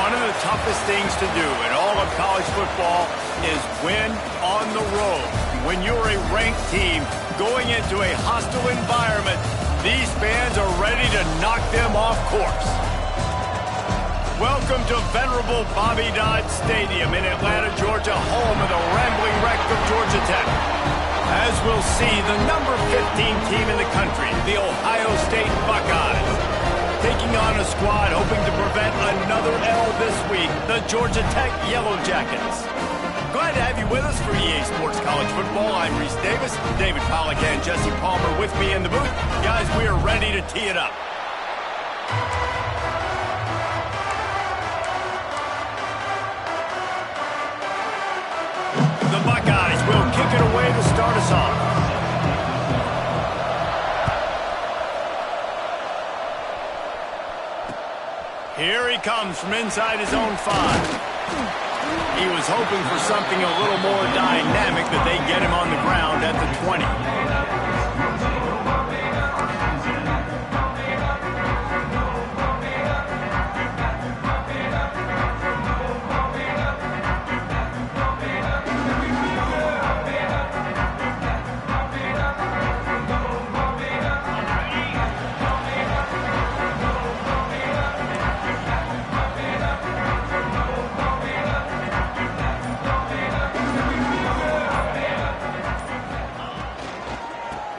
One of the toughest things to do in all of college football is win on the road. When you're a ranked team going into a hostile environment, these fans are ready to knock them off course. Welcome to venerable Bobby Dodd Stadium in Atlanta, Georgia, home of the rambling wreck of Georgia Tech. As we'll see, the number 15 team in the country, the Ohio State Buckeyes, taking on a squad hoping to prevent another L this week, the Georgia Tech Yellow Jackets. Glad to have you with us for EA Sports College Football. I'm Reese Davis, David Pollack and Jesse Palmer with me in the booth. Guys, we are ready to tee it up. The Buckeyes will kick it away to start us off. Here he comes from inside his own 5. He was hoping for something a little more dynamic, but they get him on the ground at the 20.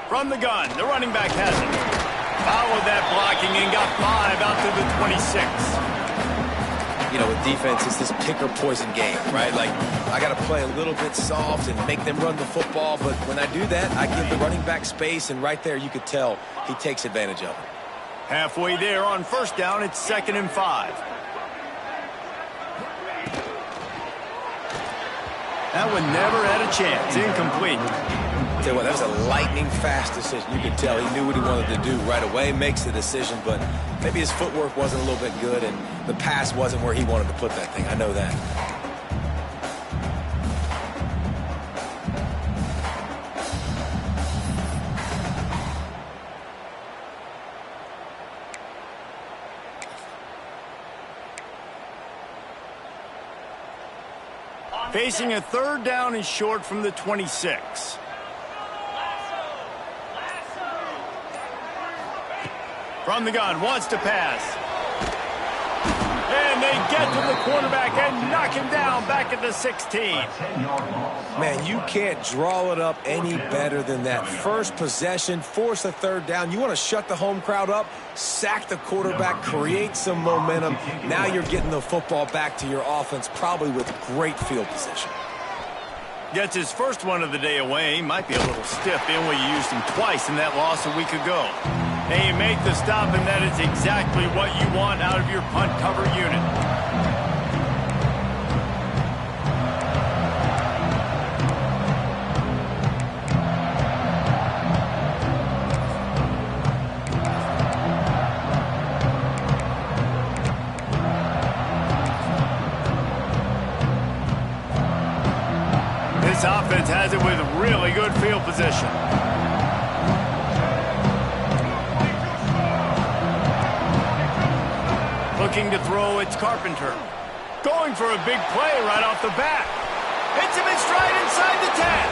From the gun, the running back has it. Followed that blocking and got 5 out to the 26. You know, with defense, it's this pick or poison game, right? Like, I got to play a little bit soft and make them run the football, but when I do that, I give the running back space, and right there you could tell he takes advantage of it. Halfway there on first down, it's 2nd and 5. That one never had a chance. Incomplete. Tell you what, that was a lightning-fast decision. You could tell he knew what he wanted to do right away, makes the decision, but maybe his footwork wasn't a little bit good, and the pass wasn't where he wanted to put that thing. I know that. Facing a 3rd down and short from the 26. From the gun, wants to pass. And they get to the quarterback and knock him down back at the 16. Man, you can't draw it up any better than that. First possession, force a 3rd down. You want to shut the home crowd up, sack the quarterback, create some momentum. Now you're getting the football back to your offense, probably with great field position. Gets his first one of the day away. Might be a little stiff in where you used him twice in that loss a week ago. And you make the stop, and that is exactly what you want out of your punt cover unit. This offense has it with really good field position. Looking to throw, it's Carpenter. Going for a big play right off the bat. Hits him in stride inside the 10.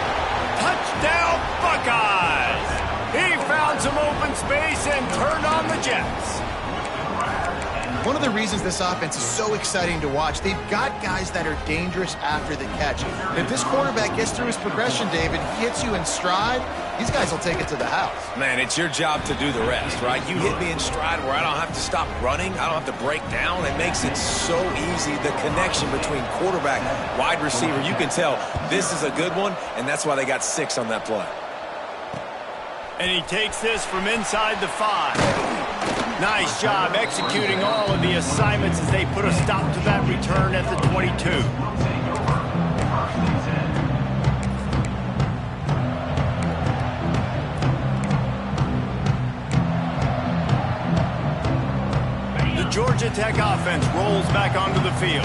Touchdown, Buckeyes! He found some open space and turned on the Jets. One of the reasons this offense is so exciting to watch, they've got guys that are dangerous after the catch. If this quarterback gets through his progression, David, he hits you in stride, these guys will take it to the house. Man, it's your job to do the rest, right? You hit me in stride where I don't have to stop running. I don't have to break down. It makes it so easy. The connection between quarterback, wide receiver, you can tell this is a good one, and that's why they got 6 on that play. And he takes this from inside the 5. Nice job executing all of the assignments as they put a stop to that return at the 22. The Georgia Tech offense rolls back onto the field.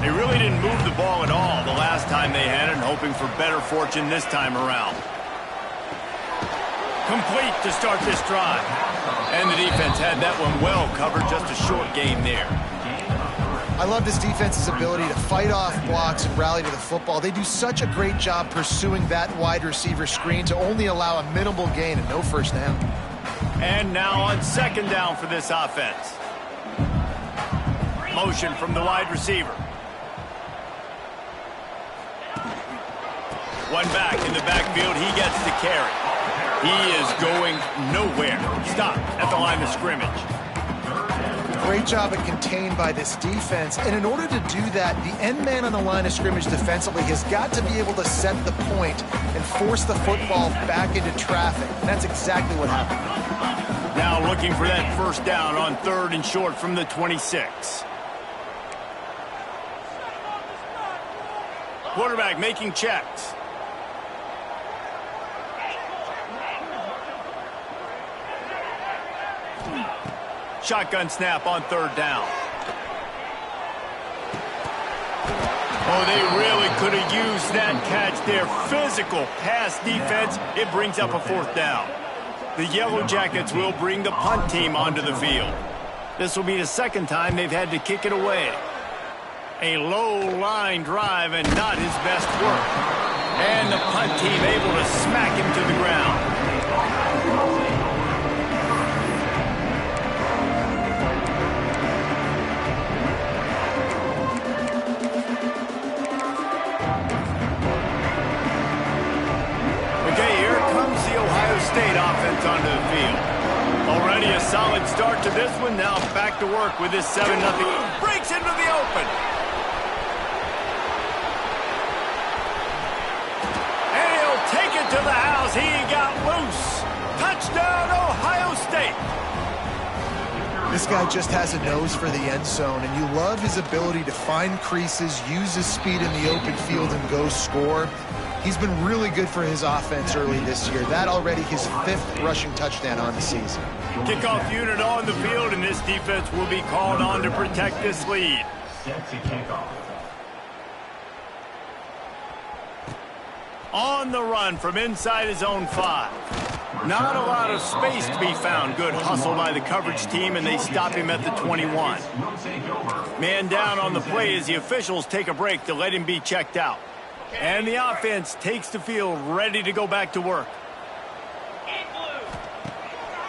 They really didn't move the ball at all the last time they had it, and hoping for better fortune this time around. Complete to start this drive. And the defense had that one well covered, just a short gain there. I love this defense's ability to fight off blocks and rally to the football. They do such a great job pursuing that wide receiver screen to only allow a minimal gain and no first down. And now on second down for this offense. Motion from the wide receiver. One back in the backfield. He gets the carry. He is going nowhere. Stop at the line of scrimmage. Great job at contained by this defense. And in order to do that, the end man on the line of scrimmage defensively has got to be able to set the point and force the football back into traffic. And that's exactly what happened. Now looking for that first down on third and short from the 26. Quarterback making checks. Shotgun snap on third down. Oh, they really could have used that catch there. Physical pass defense. It brings up a fourth down. The Yellow Jackets will bring the punt team onto the field. This will be the second time they've had to kick it away. A low line drive and not his best work. And the punt team able to smack him to the ground. State offense onto the field. Already a solid start to this one. Now back to work with this 7-0. Breaks into the open. And he'll take it to the house. He got loose. Touchdown, Ohio State. This guy just has a nose for the end zone, and you love his ability to find creases, use his speed in the open field, and go score. He's been really good for his offense early this year. That already his 5th rushing touchdown on the season. Kickoff unit on the field, and this defense will be called on to protect this lead. On the run from inside his own 5. Not a lot of space to be found. Good hustle by the coverage team, and they stop him at the 21. Man down on the play as the officials take a break to let him be checked out. And the offense takes the field ready to go back to work.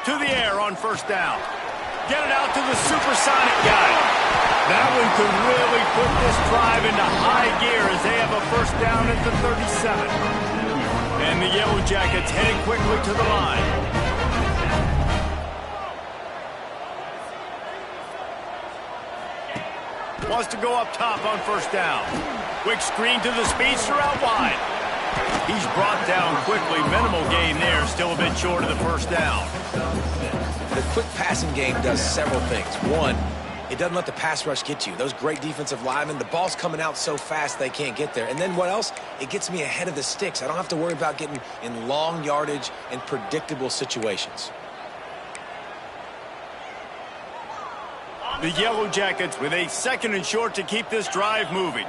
To the air on first down. Get it out to the supersonic guy. That one could really put this drive into high gear as they have a first down at the 37. And the Yellow Jackets heading quickly to the line. Wants to go up top on first down. Quick screen to the speedster out wide. He's brought down quickly. Minimal gain there. Still a bit short of the first down. The quick passing game does several things. One, it doesn't let the pass rush get you. Those great defensive linemen, the ball's coming out so fast they can't get there. And then what else? It gets me ahead of the sticks. I don't have to worry about getting in long yardage and predictable situations. The Yellow Jackets with a second and short to keep this drive moving.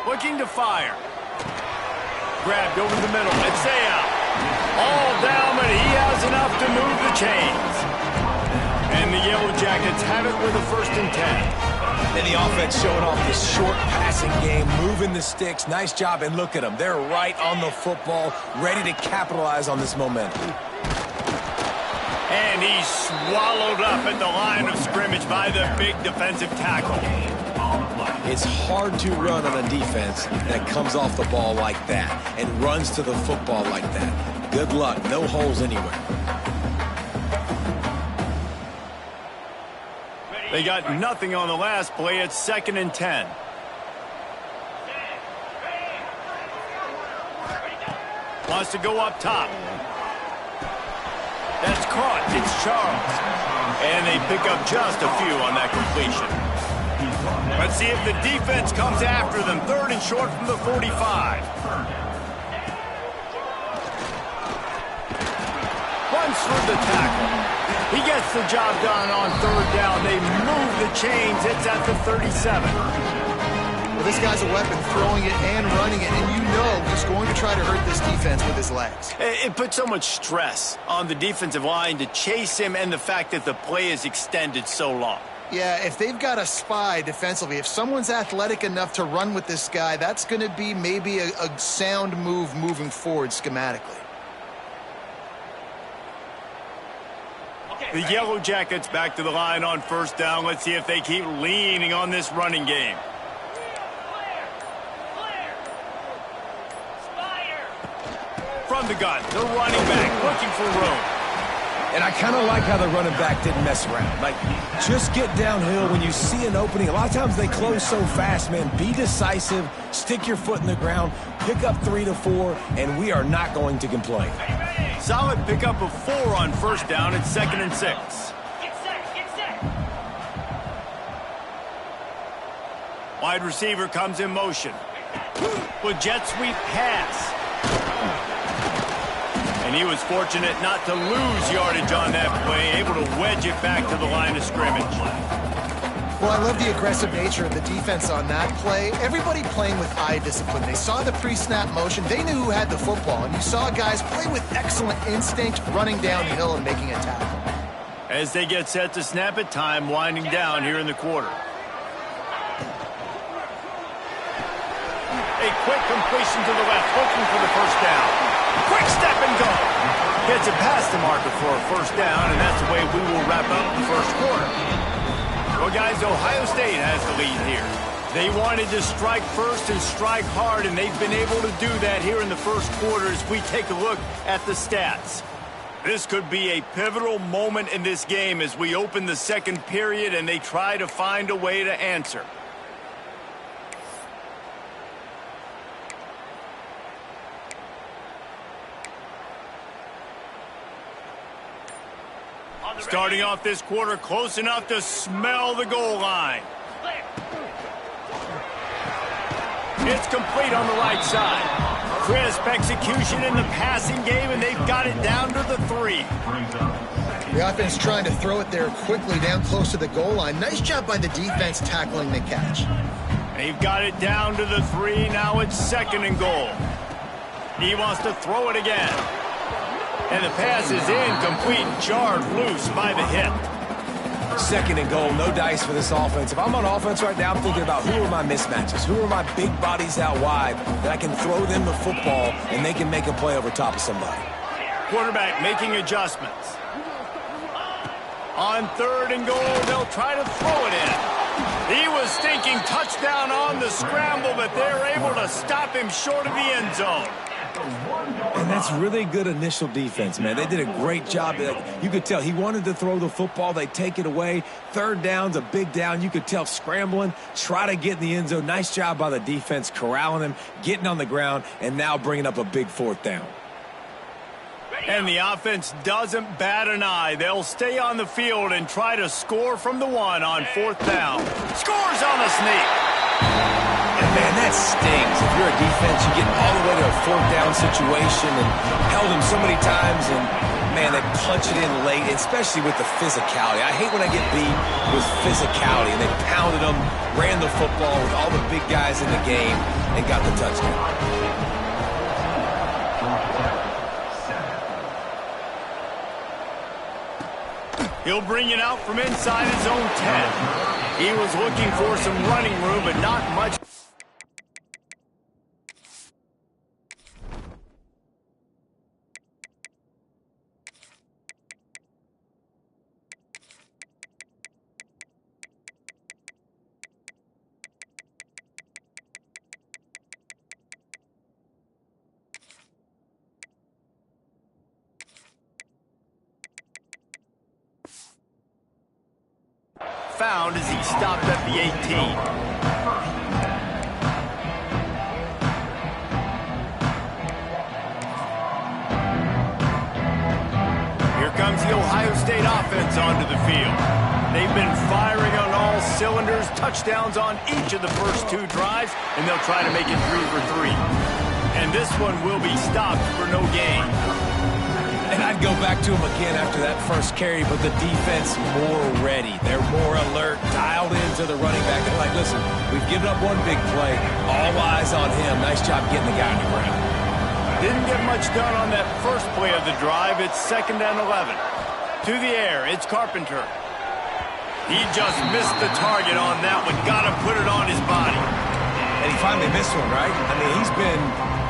Looking to fire. Grabbed over the middle. It's out. All down, but he has enough to move the chains. And the Yellow Jackets have it with a 1st and 10. And the offense showing off this short passing game, moving the sticks. Nice job, and look at them. They're right on the football, ready to capitalize on this momentum. And he's swallowed up at the line of scrimmage by the big defensive tackle. It's hard to run on a defense that comes off the ball like that and runs to the football like that. Good luck. No holes anywhere. They got nothing on the last play. It's 2nd and 10. Wants to go up top. That's caught. It's Charles. And they pick up just a few on that completion. Let's see if the defense comes after them. 3rd and short from the 45. Runs through the tackle. He gets the job done on 3rd down. They move the chains. It's at the 37. Well, this guy's a weapon, throwing it and running it, and you know he's going to try to hurt this defense with his legs. It puts so much stress on the defensive line to chase him and the fact that the play is extended so long. Yeah, if they've got a spy defensively, if someone's athletic enough to run with this guy, that's going to be maybe a sound move moving forward schematically. The Yellow Jackets back to the line on first down. Let's see if they keep leaning on this running game. From the gun, the running back looking for room. And I kind of like how the running back didn't mess around. Like, just get downhill when you see an opening. A lot of times they close so fast, man. Be decisive, stick your foot in the ground, pick up 3 to 4, and we are not going to complain. Solid pickup of 4 on first down. It's 2nd and 6. Get set. Wide receiver comes in motion. With jet sweep pass. And he was fortunate not to lose yardage on that play, able to wedge it back to the line of scrimmage. Well, I love the aggressive nature of the defense on that play. Everybody playing with eye discipline. They saw the pre-snap motion. They knew who had the football. And you saw guys play with excellent instinct, running downhill and making a tackle. As they get set to snap it, time winding down here in the quarter. A quick completion to the left, looking for the first down. Quick step and go. Gets it past the marker for a first down, and that's the way we will wrap up the first quarter. Well, guys, Ohio State has the lead here. They wanted to strike first and strike hard, and they've been able to do that here in the first quarter as we take a look at the stats. This could be a pivotal moment in this game as we open the second period and they try to find a way to answer. Starting off this quarter, close enough to smell the goal line. It's complete on the right side. Crisp execution in the passing game, and they've got it down to the 3. The offense trying to throw it there quickly down close to the goal line. Nice job by the defense tackling the catch. They've got it down to the 3. Now it's 2nd and goal. He wants to throw it again. And the pass is incomplete, jarred loose by the hip. 2nd and goal, no dice for this offense. If I'm on offense right now, I'm thinking about who are my mismatches, who are my big bodies out wide that I can throw them the football and they can make a play over top of somebody. Quarterback making adjustments. On 3rd and goal, they'll try to throw it in. He was thinking touchdown on the scramble, but they're able to stop him short of the end zone. And that's really good initial defense, man. They did a great job. You could tell he wanted to throw the football. They take it away. 3rd down's a big down. You could tell scrambling, try to get in the end zone. Nice job by the defense, corralling him, getting on the ground, and now bringing up a big 4th down. And the offense doesn't bat an eye. They'll stay on the field and try to score from the 1 on 4th down. Scores on the sneak. And man, that stings. If you're a defense, you get all the way to a 4th down situation and held him so many times, and man, they punch it in late, especially with the physicality. I hate when I get beat with physicality, and they pounded them, ran the football with all the big guys in the game, and got the touchdown. He'll bring it out from inside his own 10. He was looking for some running room, but not much. Found as he stopped at the 18. Here comes the Ohio State offense onto the field. They've been firing on all cylinders, touchdowns on each of the first 2 drives, and they'll try to make it 3 for 3. And this one will be stopped for no gain. And I'd go back to him again after that first carry, but the defense more ready. They're more alert, dialed into the running back. They're like, listen, we've given up one big play. All eyes on him. Nice job getting the guy on the ground. Didn't get much done on that first play of the drive. It's 2nd and 11. To the air, it's Carpenter. He just missed the target on that one. Got to put it on his body. And he finally missed one, right? I mean, he's been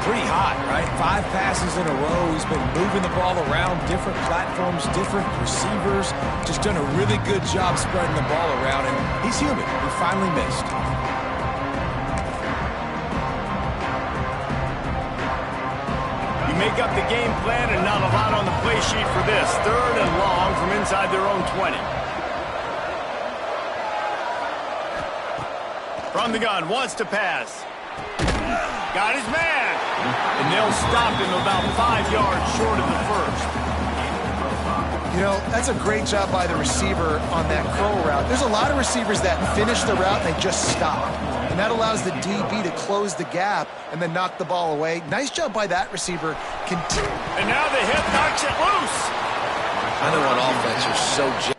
pretty hot, right? 5 passes in a row. He's been moving the ball around different platforms, different receivers. Just done a really good job spreading the ball around, and he's human. He finally missed. You make up the game plan and not a lot on the play sheet for this. 3rd and long from inside their own 20. From the gun, wants to pass. Got his man. And they'll stop him about 5 yards short of the first. You know, that's a great job by the receiver on that curl route. There's a lot of receivers that finish the route and they just stop. And that allows the DB to close the gap and then knock the ball away. Nice job by that receiver. And now the hit knocks it loose. I know on offense you're so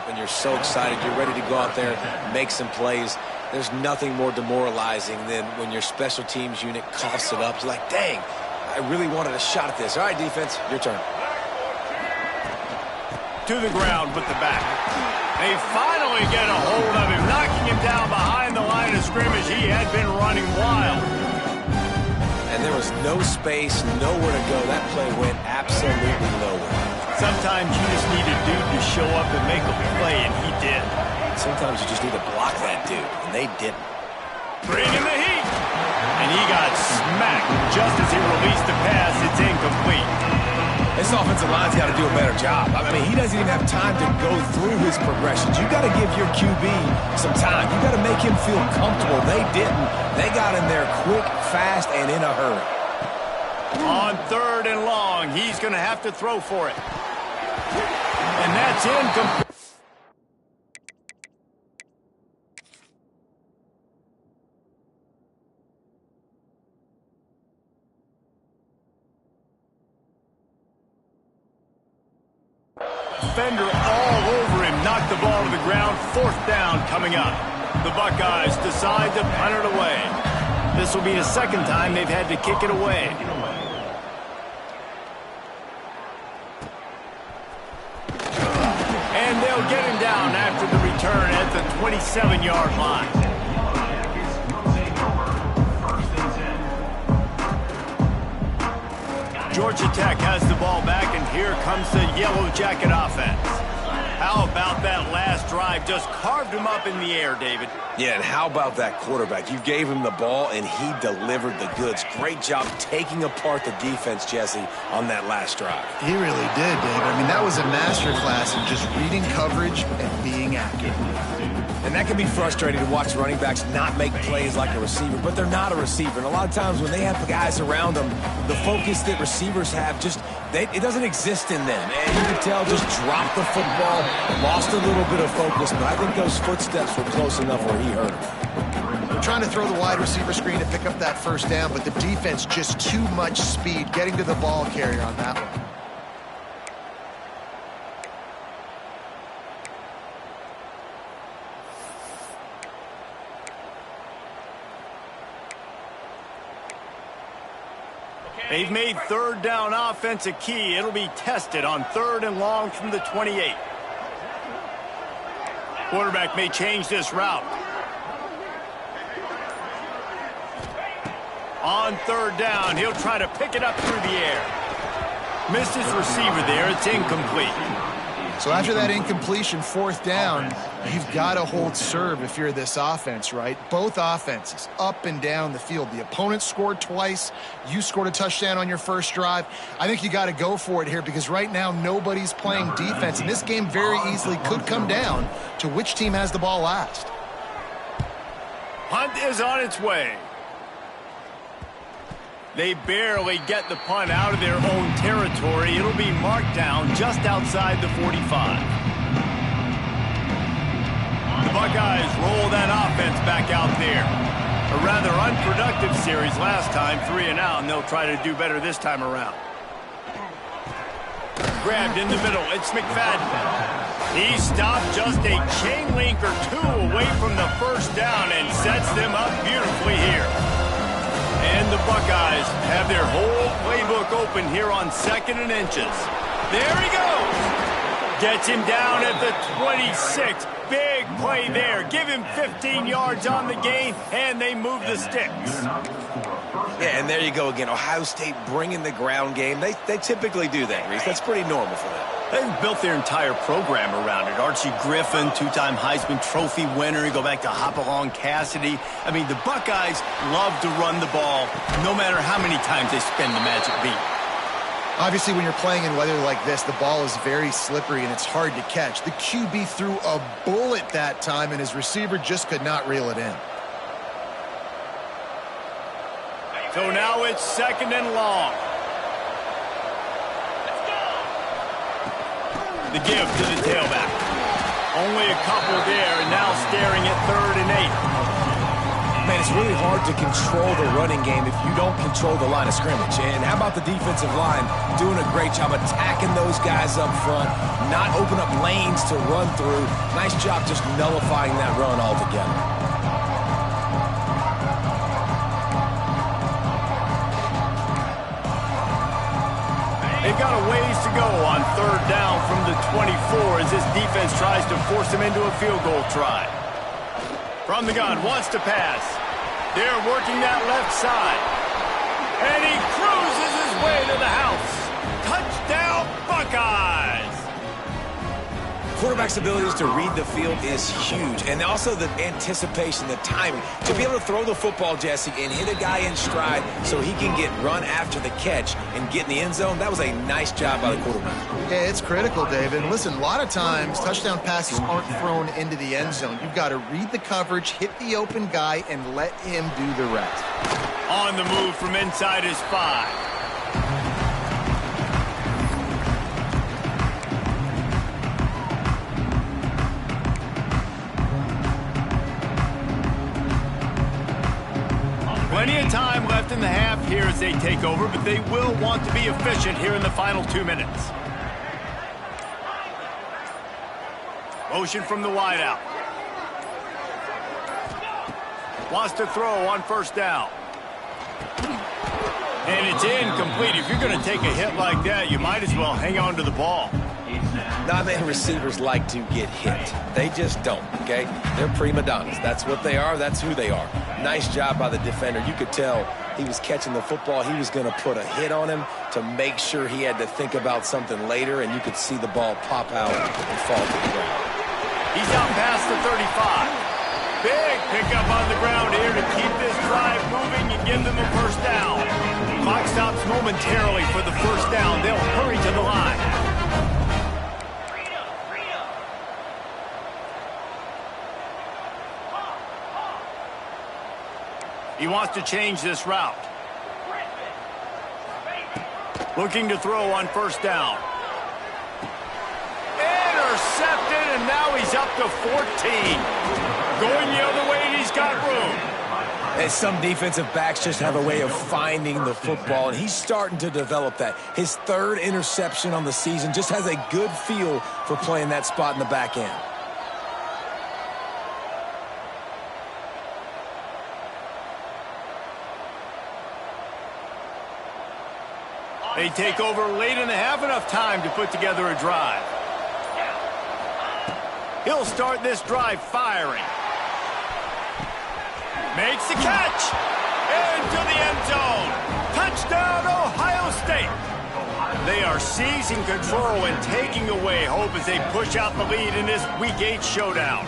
and you're so excited, you're ready to go out there, make some plays. There's nothing more demoralizing than when your special teams unit coughs it up. You're like, dang, I really wanted a shot at this. All right, defense, your turn. To the ground with the back. They finally get a hold of him, knocking him down behind the line of scrimmage. He had been running wild. And there was no space, nowhere to go. That play went absolutely nowhere. Sometimes you just need a dude to show up and make a play, and he did. Sometimes you just need to block that dude, and they didn't. Bring in the heat. And he got smacked just as he released the pass. It's incomplete. This offensive line's got to do a better job. I mean, he doesn't even have time to go through his progressions. You got to give your QB some time. You got to make him feel comfortable. They didn't. They got in there quick, fast, and in a hurry. On 3rd and long, he's going to have to throw for it. And that's incomplete. Defender all over him, knocked the ball to the ground. 4th down coming up. The Buckeyes decide to punt it away. This will be the 2nd time they've had to kick it away. And they'll get him down after the return at the 27-yard line. Georgia Tech has the ball back, and here comes the Yellow Jacket offense. How about that last drive? Just carved him up in the air, David. Yeah, and how about that quarterback? You gave him the ball, and he delivered the goods. Great job taking apart the defense, Jesse, on that last drive. He really did, David. I mean, that was a masterclass in just reading coverage and being accurate. And that can be frustrating to watch running backs not make plays like a receiver, but they're not a receiver. And a lot of times when they have guys around them, the focus that receivers have it doesn't exist in them. And you can tell just dropped the football, lost a little bit of focus, but I think those footsteps were close enough where he hurt him. They're trying to throw the wide receiver screen to pick up that 1st down, but the defense just too much speed getting to the ball carrier on that one. They've made 3rd down offense a key. It'll be tested on 3rd and long from the 28. Quarterback may change this route. On 3rd down, he'll try to pick it up through the air. Missed his receiver there. It's incomplete. So after that incompletion, 4th down, you've got to hold serve if you're this offense, right? Both offenses up and down the field. The opponent scored twice. You scored a touchdown on your first drive. I think you got to go for it here because right now nobody's playing defense. And this game very easily could come down to which team has the ball last. Punt is on its way. They barely get the punt out of their own territory. It'll be marked down just outside the 45. The Buckeyes roll that offense back out there. A rather unproductive series last time, 3 and out, and they'll try to do better this time around. Grabbed in the middle. It's McFadden. He stopped just a chain link or 2 away from the first down and sets them up beautifully here. And the Buckeyes have their whole playbook open here on 2nd and inches. There he goes. Gets him down at the 26. Big play there. Give him 15 yards on the gain, and they move the sticks. Yeah, and there you go again. Ohio State bringing the ground game. They typically do that, Reese. That's pretty normal for them. They've built their entire program around it. Archie Griffin, 2-time Heisman Trophy winner. You go back to Hopalong Cassidy. I mean, the Buckeyes love to run the ball no matter how many times they spin the magic beat. Obviously, when you're playing in weather like this, the ball is very slippery and it's hard to catch. The QB threw a bullet that time, and his receiver just could not reel it in. So now it's 2nd and long. The give to the tailback. Only a couple there, and now staring at 3rd and 8. Man, it's really hard to control the running game if you don't control the line of scrimmage. And how about the defensive line doing a great job attacking those guys up front, not open up lanes to run through. Nice job just nullifying that run altogether. They've got a ways to go on 3rd down from the 24 as this defense tries to force them into a field goal try. From the gun, wants to pass. They're working that left side. And he cruises his way to the house. Touchdown, Buckeyes! Quarterback's abilities to read the field is huge. And also the anticipation, the timing. To be able to throw the football, Jesse, and hit a guy in stride so he can get run after the catch and get in the end zone, that was a nice job by the quarterback. Yeah, it's critical, David. And listen, a lot of times touchdown passes aren't thrown into the end zone. You've got to read the coverage, hit the open guy, and let him do the rest. On the move from inside his 5. Plenty of time left in the half here as they take over, but they will want to be efficient here in the final 2 minutes. Motion from the wideout. Wants to throw on 1st down. And it's incomplete. If you're going to take a hit like that, you might as well hang on to the ball. Not many receivers like to get hit. They just don't, okay? They're prima donnas. That's what they are. That's who they are. Nice job by the defender. You could tell he was catching the football. He was going to put a hit on him to make sure he had to think about something later, and you could see the ball pop out and fall to the ground. He's out past the 35. Big pickup on the ground here to keep this drive moving and give them a 1st down. Clock stops momentarily for the 1st down. They'll hurry to the line. He wants to change this route. Looking to throw on 1st down. Intercepted, and now he's up to 14. Going the other way, and he's got room. And some defensive backs just have a way of finding the football, and he's starting to develop that. His 3rd interception on the season, just has a good feel for playing that spot in the back end. They take over late in the half, enough time to put together a drive. He'll start this drive firing. Makes the catch. Into the end zone. Touchdown, Ohio State. They are seizing control and taking away hope as they push out the lead in this Week 8 showdown.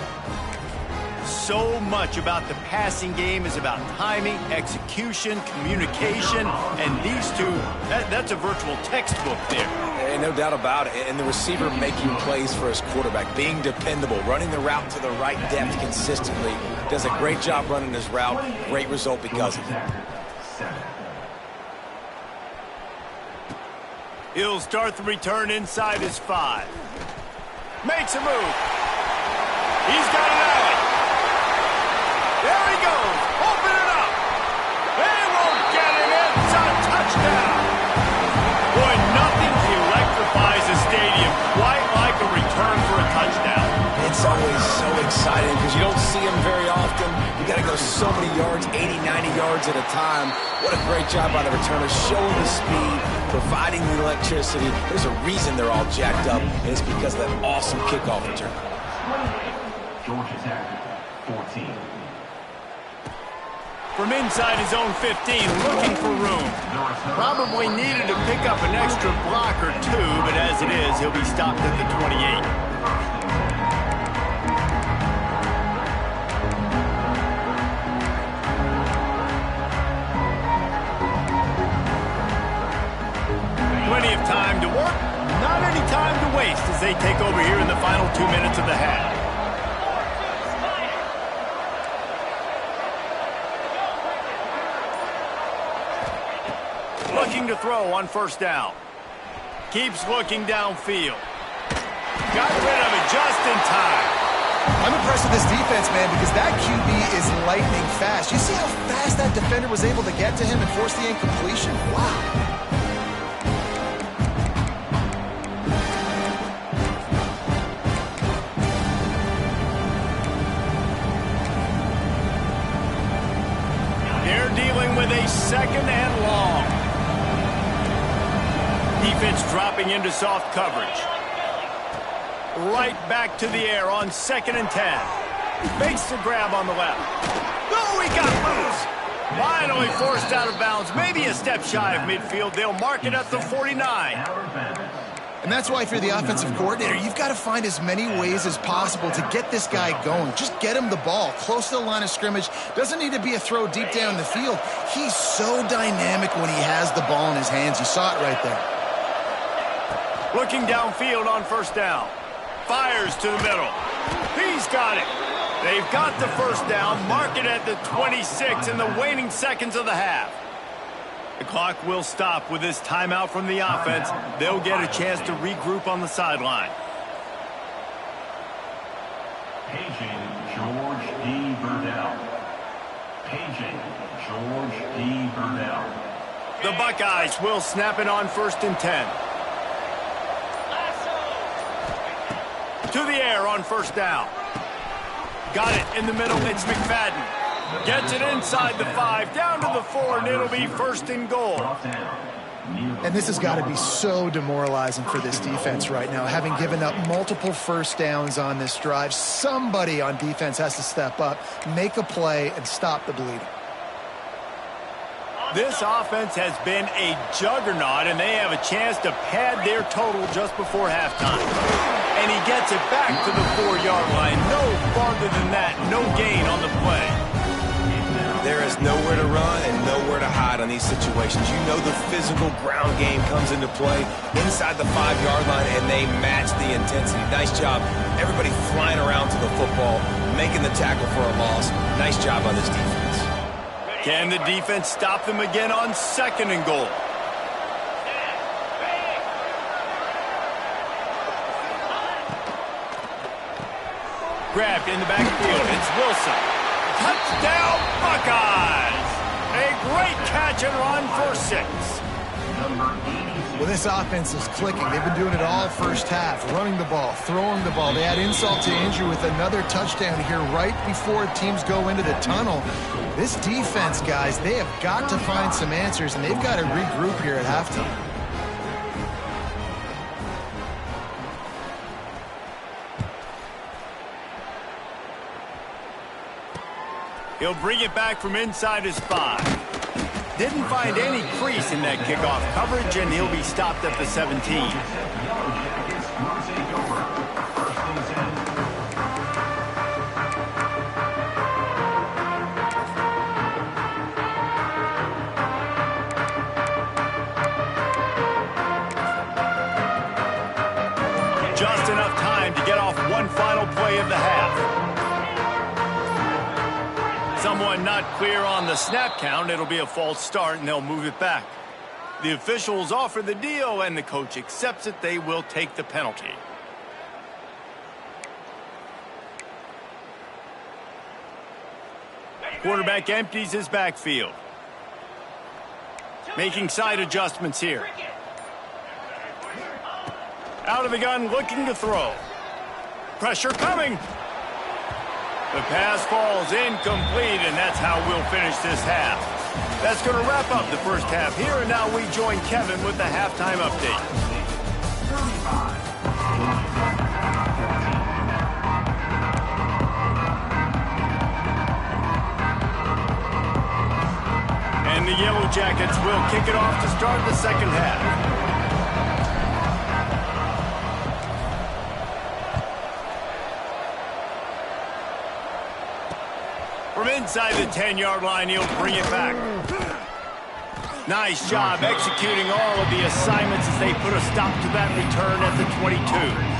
So much about the passing game is about timing, execution, communication, and these two, that's a virtual textbook there. And no doubt about it. And the receiver making plays for his quarterback, being dependable, running the route to the right depth consistently. Does a great job running his route. Great result because of it. He'll start the return inside his 5. Makes a move. He's got an alley. There he goes. Open it up. They won't get him. It's a touchdown. Boy, nothing electrifies a stadium quite like a return for a touchdown. It's always so exciting because you don't see them very often. You got to go so many yards, 80, 90 yards at a time. What a great job by the returner, showing the speed, providing the electricity. There's a reason they're all jacked up, and it's because of that awesome kickoff return. Georgia Tech, 14. From inside his own 15, looking for room. Probably needed to pick up an extra block or two, but as it is, he'll be stopped at the 28. Plenty of time to work, not any time to waste as they take over here in the final 2 minutes of the half. Looking to throw on first down. Keeps looking downfield. Got rid of it just in time. I'm impressed with this defense, man, because that QB is lightning fast. You see how fast that defender was able to get to him and force the incompletion? Wow. They're dealing with a second and long. Defense dropping into soft coverage. Right back to the air on 2nd and 10. Makes the grab on the left. Oh, he got loose. Finally forced out of bounds. Maybe a step shy of midfield. They'll mark it at the 49. And that's why if you're the offensive coordinator, you've got to find as many ways as possible to get this guy going. Just get him the ball close to the line of scrimmage. Doesn't need to be a throw deep down the field. He's so dynamic when he has the ball in his hands. You saw it right there. Looking downfield on first down. Fires to the middle. He's got it. They've got the first down. Mark it at the 26 in the waning seconds of the half. The clock will stop with this timeout from the offense. They'll get a chance to regroup on the sideline. Paging George D. Burdell. Paging George D. Burdell. The Buckeyes will snap it on 1st and 10. To the air on first down. Got it in the middle. It's McFadden. Gets it inside the 5, down to the 4, and it'll be 1st and goal. And this has got to be so demoralizing for this defense right now, having given up multiple first downs on this drive. Somebody on defense has to step up, make a play, and stop the bleeding. This offense has been a juggernaut, and they have a chance to pad their total just before halftime. And he gets it back to the 4-yard line. No farther than that. No gain on the play. There is nowhere to run and nowhere to hide on these situations. You know the physical ground game comes into play inside the 5-yard line, and they match the intensity. Nice job. Everybody flying around to the football, making the tackle for a loss. Nice job on this defense. Can the defense stop them again on 2nd and goal? Grabbed in the backfield. It's Wilson. Touchdown, Buckeyes! A great catch and run for 6. Well, this offense is clicking. They've been doing it all first half, running the ball, throwing the ball. They add insult to injury with another touchdown here right before teams go into the tunnel. This defense, guys, they have got to find some answers, and they've got to regroup here at halftime. He'll bring it back from inside his 5. Didn't find any crease in that kickoff coverage, and he'll be stopped at the 17. Just enough time to get off one final play of the half. Someone not clear on the snap count. It'll be a false start, and they'll move it back. The officials offer the deal, and the coach accepts it. They will take the penalty. Quarterback empties his backfield. Making side adjustments here. Out of the gun, looking to throw. Pressure coming. The pass falls incomplete, and that's how we'll finish this half. That's going to wrap up the first half here, and now we join Kevin with the halftime update. And the Yellow Jackets will kick it off to start the second half. From inside the 10-yard line, he'll bring it back. Nice job executing all of the assignments as they put a stop to that return at the 22.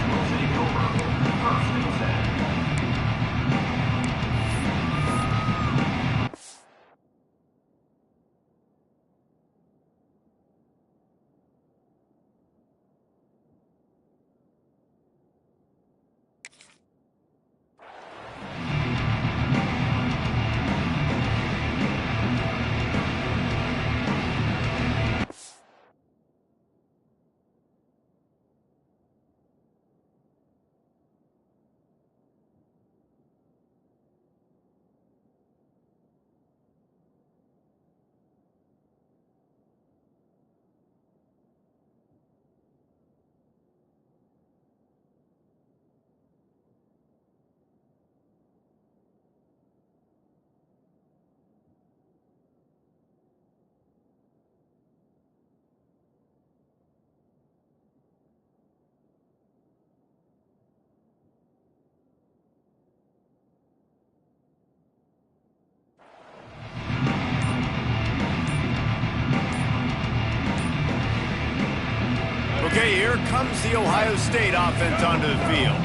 Okay, here comes the Ohio State offense onto the field.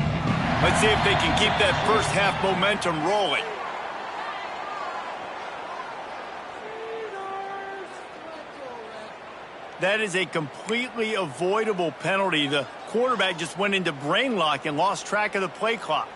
Let's see if they can keep that first half momentum rolling. That is a completely avoidable penalty. The quarterback just went into brain lock and lost track of the play clock.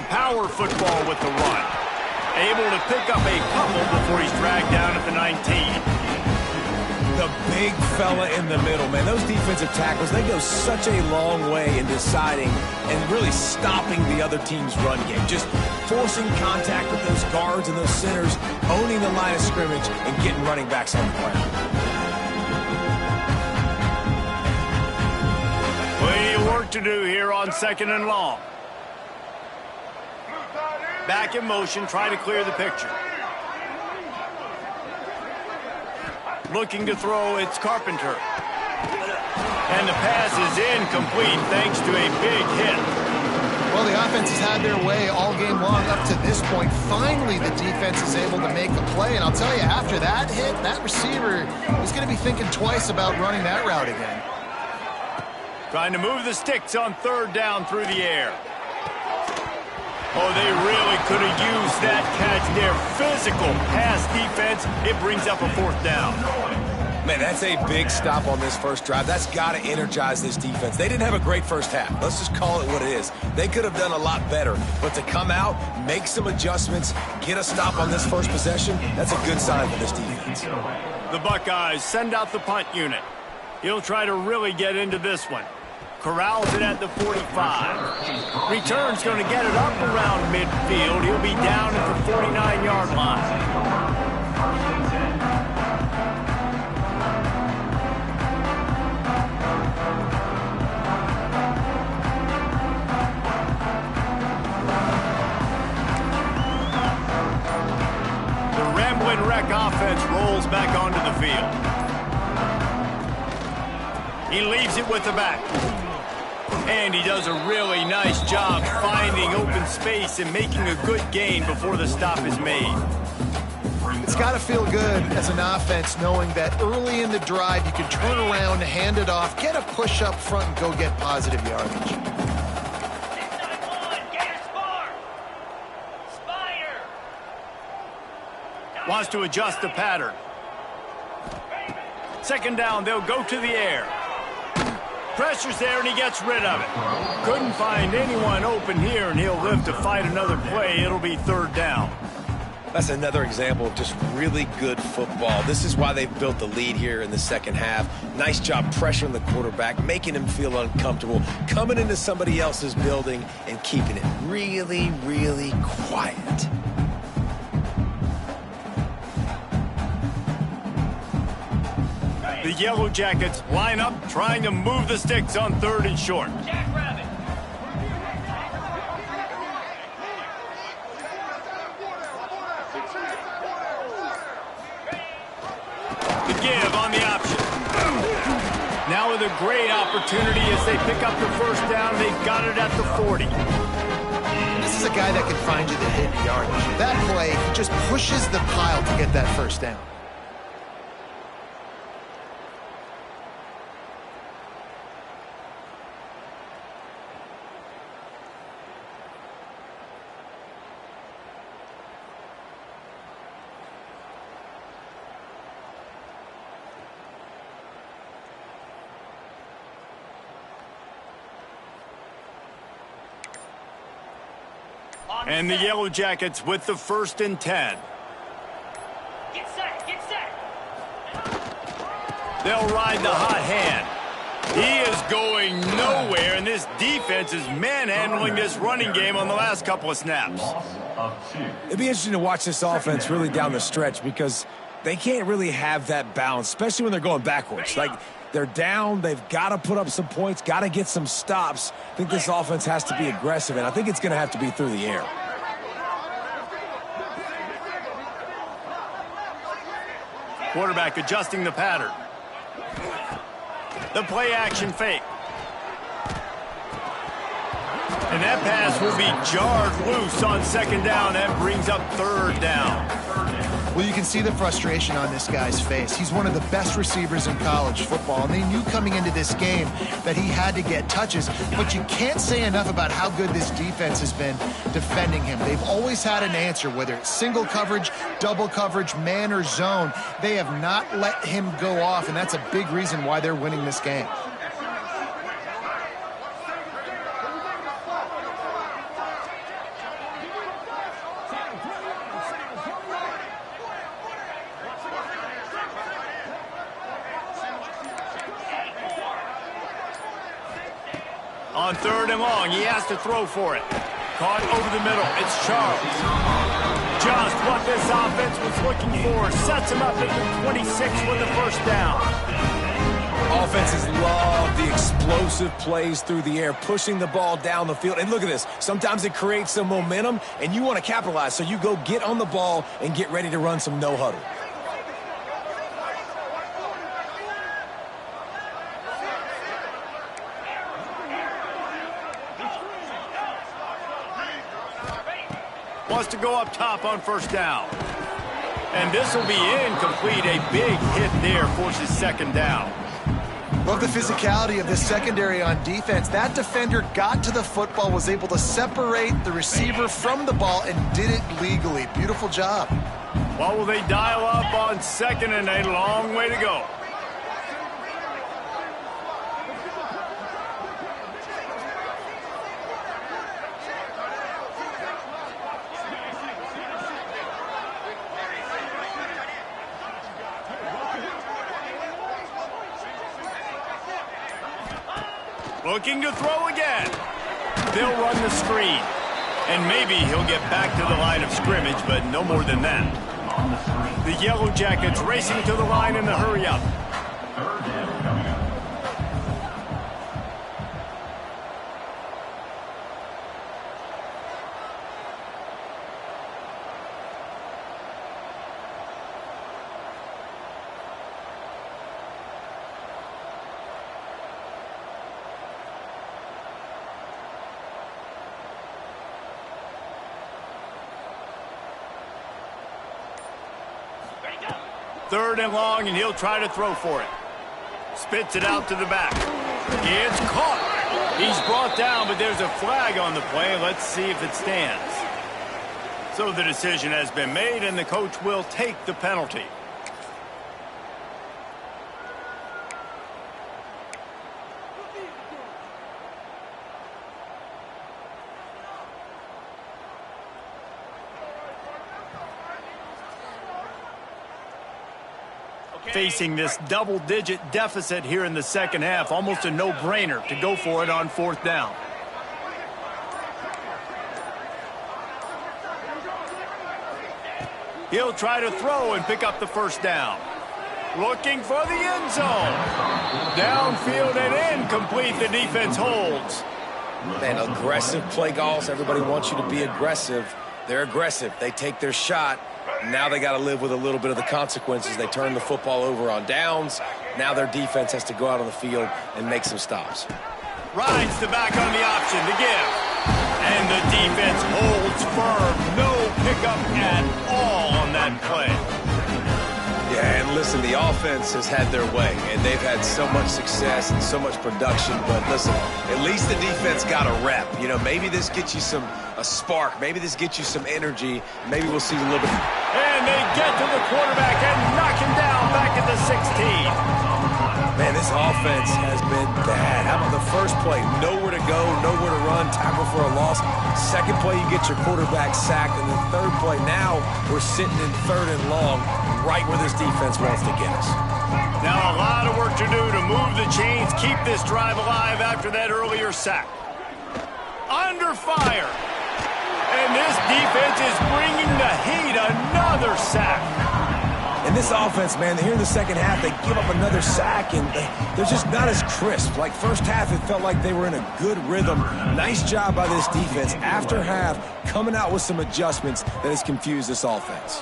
Power football with the run. Able to pick up a couple before he's dragged down at the 19. The big fella in the middle, man. Those defensive tackles, they go such a long way in deciding and really stopping the other team's run game. Just forcing contact with those guards and those centers, owning the line of scrimmage, and getting running backs on the ground. Plenty of work to do here on 2nd and long. Back in motion, try to clear the picture. Looking to throw, it's Carpenter. And the pass is incomplete thanks to a big hit. Well, the offense has had their way all game long up to this point. Finally, the defense is able to make a play. And I'll tell you, after that hit, that receiver is going to be thinking twice about running that route again. Trying to move the sticks on 3rd down through the air. Oh, they really could have used that catch there. Physical pass defense. It brings up a 4th down. Man, that's a big stop on this first drive. That's got to energize this defense. They didn't have a great first half. Let's just call it what it is. They could have done a lot better. But to come out, make some adjustments, get a stop on this first possession, that's a good sign for this defense. The Buckeyes send out the punt unit. He'll try to really get into this one. Corrals it at the 45. Return's going to get it up around midfield. He'll be down at the 49-yard line. Offense rolls back onto the field. He leaves it with the back. And he does a really nice job finding open space and making a good gain before the stop is made. It's got to feel good as an offense knowing that early in the drive you can turn around, hand it off, get a push up front, and go get positive yardage. Wants to adjust the pattern. Second down, they'll go to the air. Pressure's there, and he gets rid of it. Couldn't find anyone open here, and he'll live to fight another play. It'll be third down. That's another example of just really good football. This is why they've built the lead here in the second half. Nice job pressuring the quarterback, making him feel uncomfortable, coming into somebody else's building and keeping it really, really quiet. The Yellow Jackets line up, trying to move the sticks on 3rd and short. Jackrabbit. The give on the option. Now with a great opportunity as they pick up the first down. They've got it at the 40. This is a guy that can find you the hidden yardage. That play, he just pushes the pile to get that first down. And the Yellow Jackets with the 1st and 10. Get set, get set. They'll ride the hot hand. He is going nowhere, and this defense is manhandling this running game on the last couple of snaps. It'd be interesting to watch this offense really down the stretch because they can't really have that balance, especially when they're going backwards. Like, they're down, they've got to put up some points, got to get some stops. I think this offense has to be aggressive, and I think it's going to have to be through the air. Quarterback adjusting the pattern. The play action fake. And that pass will be jarred loose on 2nd down. That brings up 3rd down. Well, you can see the frustration on this guy's face. He's one of the best receivers in college football, and they knew coming into this game that he had to get touches, but you can't say enough about how good this defense has been defending him. They've always had an answer, whether it's single coverage, double coverage, man or zone. They have not let him go off, and that's a big reason why they're winning this game. On 3rd and long, he has to throw for it. Caught over the middle. It's Charles. Just what this offense was looking for. Sets him up at the 26 with the 1st down. Offenses love the explosive plays through the air, pushing the ball down the field. And look at this. Sometimes it creates some momentum, and you want to capitalize. So you go get on the ball and get ready to run some no-huddle. Wants to go up top on 1st down. And this will be incomplete. A big hit there forces 2nd down. Love the physicality of this secondary on defense. That defender got to the football, was able to separate the receiver from the ball, and did it legally. Beautiful job. What will they dial up on 2nd and a long way to go? Looking to throw again. They'll run the screen. And maybe he'll get back to the line of scrimmage, but no more than that. The Yellow Jackets racing to the line in the hurry-up. Third down coming up. Third and long, and he'll try to throw for it. Spits it out to the back. It's caught. He's brought down, but there's a flag on the play. Let's see if it stands. So the decision has been made, and the coach will take the penalty. Facing this double-digit deficit here in the second half, almost a no-brainer to go for it on fourth down. He'll try to throw and pick up the first down. Looking for the end zone. Downfield and incomplete. The defense holds. Man, aggressive play calls. Everybody wants you to be aggressive. They're aggressive. They take their shot. Now they got to live with a little bit of the consequences. They turn the football over on downs. Now their defense has to go out on the field and make some stops. Rides the back on the option to give. And the defense holds firm. No pickup at all on that play. Yeah, and listen, the offense has had their way, and they've had so much success and so much production. But listen, at least the defense got a rep. You know, maybe this gets you a spark. Maybe this gets you some energy. Maybe we'll see a little bit. And they get to the quarterback and knock him down back at the 16. Man, this offense has been bad. How about the first play? Nowhere to go, nowhere to run, tackle for a loss. Second play, you get your quarterback sacked. And the third play, now we're sitting in third and long, right where this defense wants to get us. Now a lot of work to do to move the chains, keep this drive alive after that earlier sack. Under fire. And this defense is bringing the heat. Another sack. And this offense, man, here in the second half, they give up another sack, and they're just not as crisp. Like first half, it felt like they were in a good rhythm. Nice job by this defense. After half, coming out with some adjustments that has confused this offense.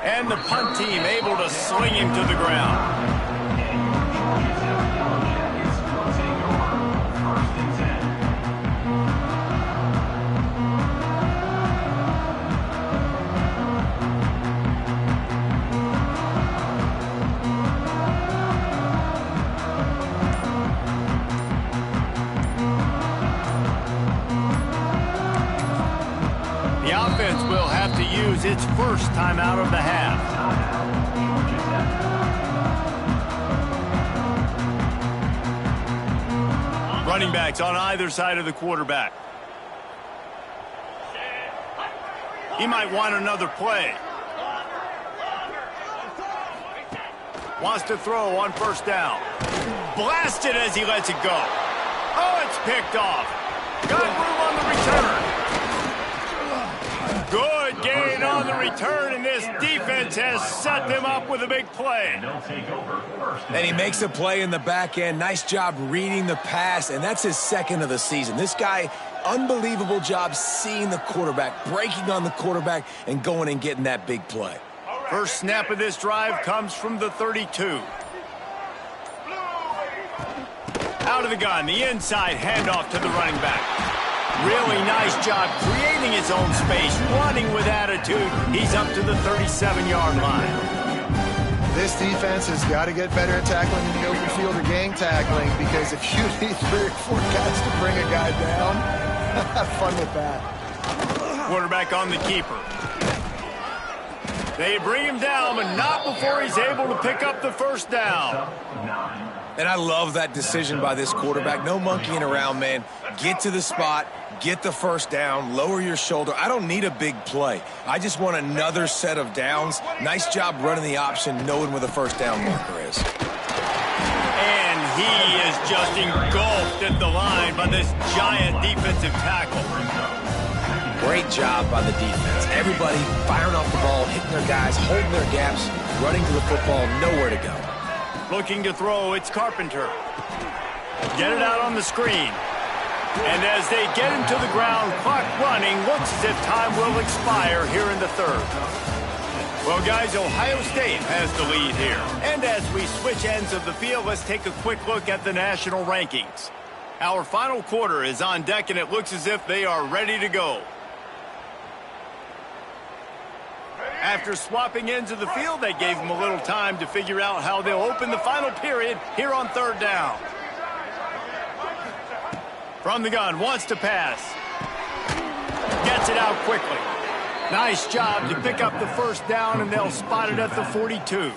And the punt team able to sling him to the ground. Will have to use its first time out of the half. Running backs on either side of the quarterback. He might want another play. Wants to throw on first down. Blasted as he lets it go. Oh, it's picked off. Got room on the return. Good gain on the return, and this defense has set them up with a big play. And he makes a play in the back end. Nice job reading the pass, and that's his second of the season. This guy, unbelievable job seeing the quarterback, breaking on the quarterback, and going and getting that big play. First snap of this drive comes from the 32. Out of the gun, the inside handoff to the running back. Really nice job creating his own space, running with attitude. He's up to the 37-yard line. This defense has got to get better at tackling in the open field or gang tackling, because if you need 3 or 4 guys to bring a guy down, have fun with that. Quarterback on the keeper. They bring him down, but not before he's able to pick up the first down. And I love that decision by this quarterback. No monkeying around, man. Get to the spot, get the first down, lower your shoulder. I don't need a big play. I just want another set of downs. Nice job running the option, knowing where the first down marker is. he is just engulfed at the line by this giant defensive tackle. Great job by the defense. Everybody firing off the ball, hitting their guys, holding their gaps, running to the football, nowhere to go. Looking to throw, it's Carpenter. Get it out on the screen. And as they get him to the ground, clock running, looks as if time will expire here in the third. Well, guys, Ohio State has the lead here. And as we switch ends of the field, let's take a quick look at the national rankings. Our final quarter is on deck, and it looks as if they are ready to go. After swapping ends of the field, they gave them a little time to figure out how they'll open the final period here on third down. From the gun, wants to pass. Gets it out quickly. Nice job to pick up the first down, and they'll spot it at the 42.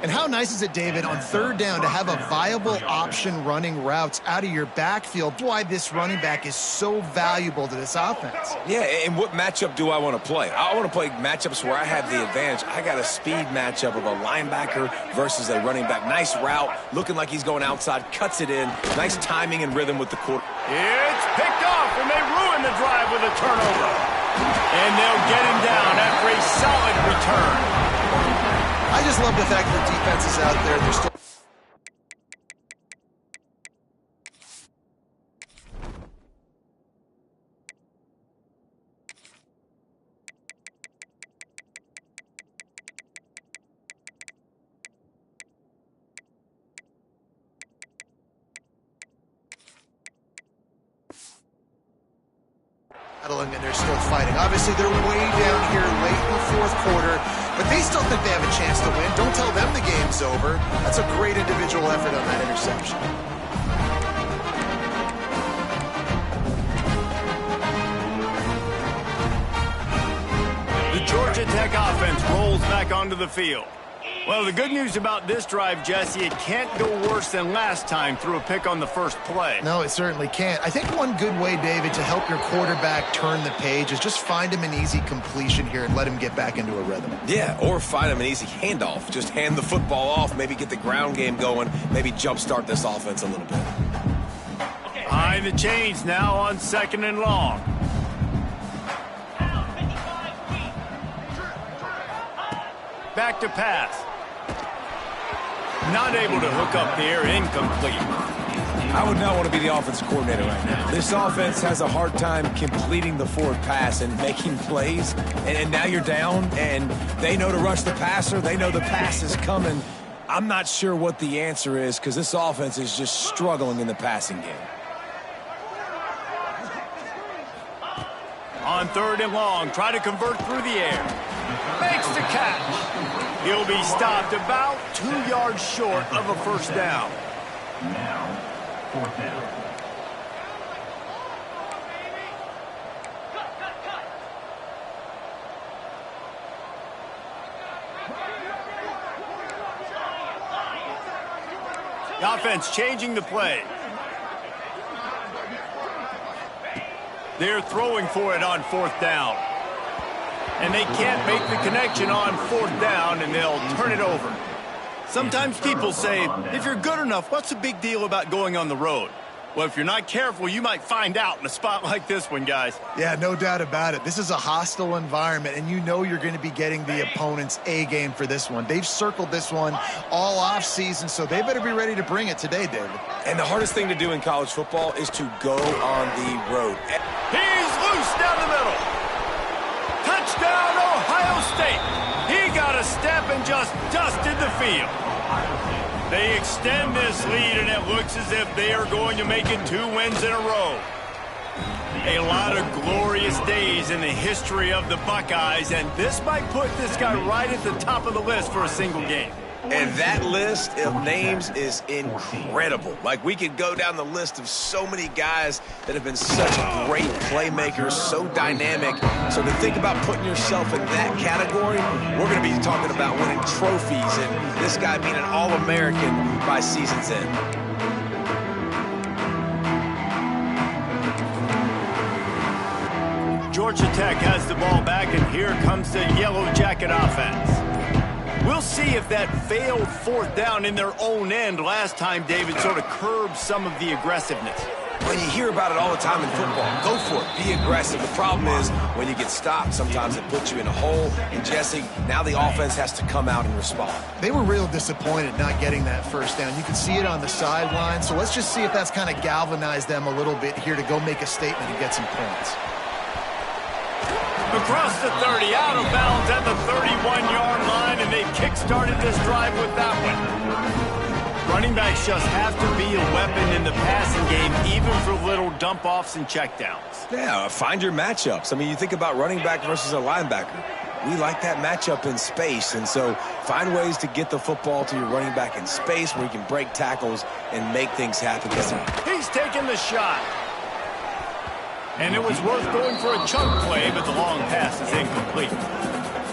And how nice is it, David, on third down to have a viable option running routes out of your backfield? Why this running back is so valuable to this offense. Yeah, and what matchup do I want to play? I want to play matchups where I have the advantage. I got a speed matchup of a linebacker versus a running back. Nice route, looking like he's going outside, cuts it in. Nice timing and rhythm with the quarter. It's picked off, and they ruin the drive with a turnover. And they'll get him down after a solid return. I just love the fact that the defense is out there. They're still... and they're still fighting. Obviously, they're way down here late in the fourth quarter, but they still think they have a chance to win. Don't tell them the game's over. That's a great individual effort on that interception. The Georgia Tech offense rolls back onto the field. Well, the good news about this drive, Jesse, it can't go worse than last time through a pick on the first play. No, it certainly can't. I think one good way, David, to help your quarterback turn the page is just find him an easy completion here and let him get back into a rhythm. Yeah, or find him an easy handoff. Just hand the football off, maybe get the ground game going, maybe jumpstart this offense a little bit. Behind the chains now on 2nd and long. Back to pass. Not able to hook up there, incomplete. I would not want to be the offensive coordinator right now. This offense has a hard time completing the forward pass and making plays. And now you're down, and they know to rush the passer. They know the pass is coming. I'm not sure what the answer is because this offense is just struggling in the passing game. On 3rd and long, try to convert through the air. Makes the catch. He'll be stopped about 2 yards short of a first down. Now, 4th down. The offense changing the play. They're throwing for it on 4th down. And they can't make the connection on 4th down, and they'll turn it over. Sometimes people say, if you're good enough, what's the big deal about going on the road? Well, if you're not careful, you might find out in a spot like this one, guys. Yeah, no doubt about it. This is a hostile environment, and you know you're going to be getting the opponent's A game for this one. They've circled this one all off season, so they better be ready to bring it today, David. And the hardest thing to do in college football is to go on the road. He's loose down the middle. Touchdown, Ohio State. He got a step and just dusted the field. They extend this lead, and it looks as if they are going to make it 2 wins in a row. A lot of glorious days in the history of the Buckeyes, and this might put this guy right at the top of the list for a single game. And that list of names is incredible. Like, we could go down the list of so many guys that have been such great playmakers, so dynamic. So to think about putting yourself in that category, we're going to be talking about winning trophies and this guy being an All-American by season's end. Georgia Tech has the ball back, and here comes the Yellow Jacket offense. We'll see if that failed fourth down in their own end last time, David, sort of curbed some of the aggressiveness. Well, you hear about it all the time in football. Go for it. Be aggressive. The problem is when you get stopped, sometimes it puts you in a hole. And, Jesse, now the offense has to come out and respond. They were real disappointed not getting that first down. You can see it on the sideline. So let's just see if that's kind of galvanized them a little bit here to go make a statement and get some points. Across the 30, out of bounds at the 31-yard line, and they've kick-started this drive with that one. Running backs just have to be a weapon in the passing game, even for little dump-offs and checkdowns. Yeah, find your matchups. I mean, you think about running back versus a linebacker. We like that matchup in space, and so find ways to get the football to your running back in space where you can break tackles and make things happen. He's taking the shot. And it was worth going for a chunk play, but the long pass is incomplete.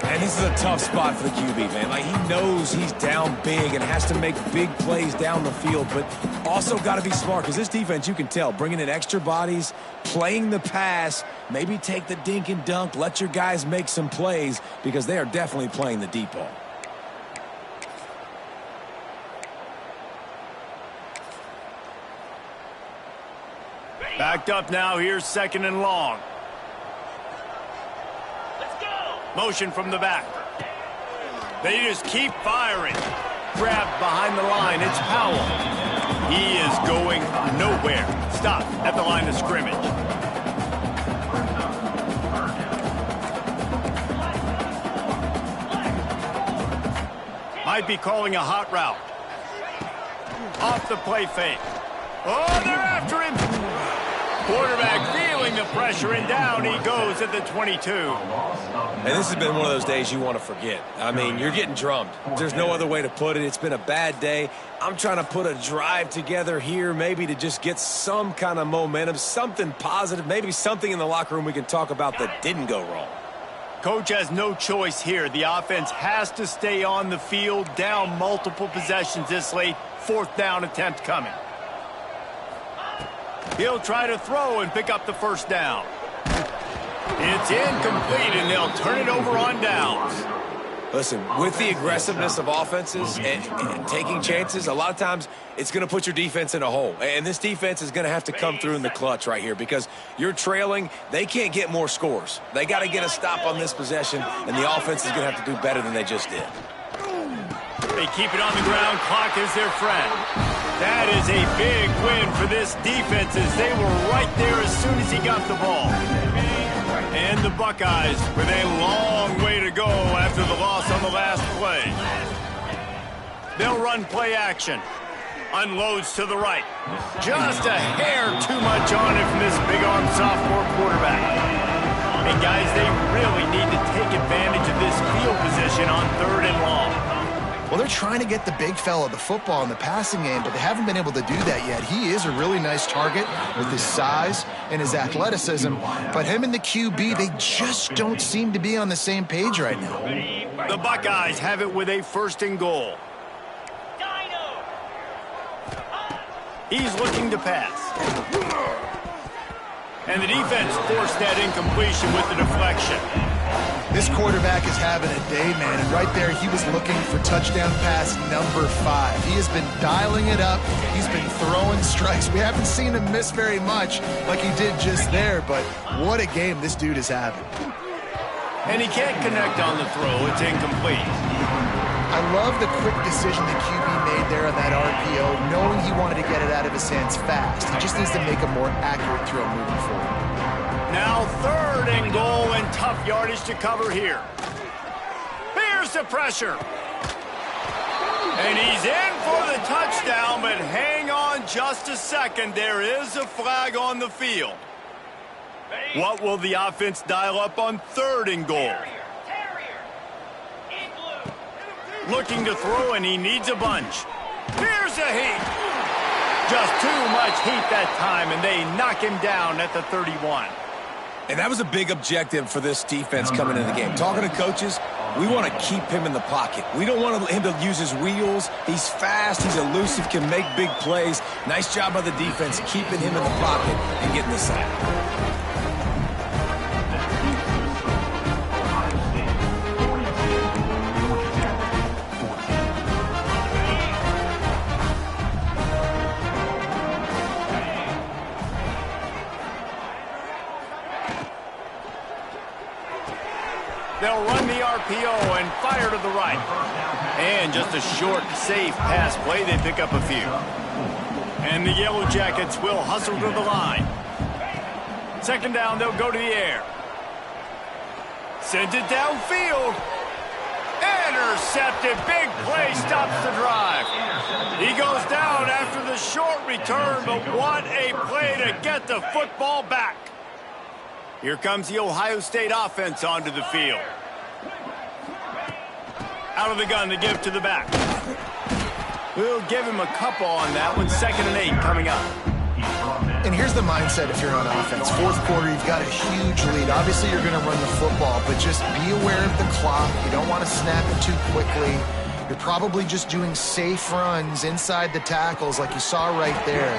And this is a tough spot for the QB, man. Like, he knows he's down big and has to make big plays down the field, but also got to be smart because this defense, you can tell, bringing in extra bodies, playing the pass, maybe take the dink and dunk, let your guys make some plays because they are definitely playing the deep ball. Backed up now, here's second and long. Motion from the back. They just keep firing. Grabbed behind the line. It's Powell. He is going nowhere. Stop at the line of scrimmage. Might be calling a hot route. Off the play fake. Oh, they're after him. Quarterback feeling the pressure, and down he goes at the 22. And this has been one of those days you want to forget. I mean, you're getting drummed. There's no other way to put it. It's been a bad day. I'm trying to put a drive together here maybe to just get some kind of momentum, something positive, maybe something in the locker room we can talk about that didn't go wrong. Coach has no choice here. The offense has to stay on the field, down multiple possessions this late. Fourth down attempt coming. He'll try to throw and pick up the first down. It's incomplete, and they'll turn it over on downs. Listen, with the aggressiveness of offenses and taking chances, a lot of times it's going to put your defense in a hole. And this defense is going to have to come through in the clutch right here because you're trailing. They can't get more scores. They got to get a stop on this possession, and the offense is going to have to do better than they just did. They keep it on the ground. Clock is their friend. That is a big win for this defense as they were right there as soon as he got the ball. And the Buckeyes with a long way to go after the loss on the last play. They'll run play action. Unloads to the right. Just a hair too much on it from this big-arm sophomore quarterback. And guys, they really need to take advantage of this field position on third and long. Well, they're trying to get the big fella the football in the passing game, but they haven't been able to do that yet. He is a really nice target with his size and his athleticism, but him and the QB, they just don't seem to be on the same page right now. The Buckeyes have it with a first and goal. He's looking to pass. And the defense forced that incompletion with the deflection. This quarterback is having a day, man, and right there he was looking for touchdown pass number 5. He has been dialing it up. He's been throwing strikes. We haven't seen him miss very much like he did just there, but what a game this dude is having. And he can't connect on the throw. It's incomplete. I love the quick decision the QB made there on that RPO, knowing he wanted to get it out of his hands fast. He just needs to make a more accurate throw moving forward. Now third and goal, and tough yardage to cover here. Here's the pressure. And he's in for the touchdown, but hang on just a second. There is a flag on the field. What will the offense dial up on third and goal? Looking to throw, and he needs a bunch. Here's a heat. Just too much heat that time, and they knock him down at the 31. And that was a big objective for this defense coming into the game. Talking to coaches, we want to keep him in the pocket. We don't want him to use his wheels. He's fast, he's elusive, can make big plays. Nice job by the defense keeping him in the pocket and getting the sack. They'll run the RPO and fire to the right. And just a short, safe pass play. They pick up a few. And the Yellow Jackets will hustle to the line. Second down, they'll go to the air. Sends it downfield. Intercepted. Big play stops the drive. He goes down after the short return, but what a play to get the football back. Here comes the Ohio State offense onto the field. Out of the gun to give to the back. We'll give him a couple on that one. 2nd and 8 coming up. And here's the mindset if you're on offense. Fourth quarter, you've got a huge lead. Obviously, you're going to run the football, but just be aware of the clock. You don't want to snap it too quickly. You're probably just doing safe runs inside the tackles like you saw right there.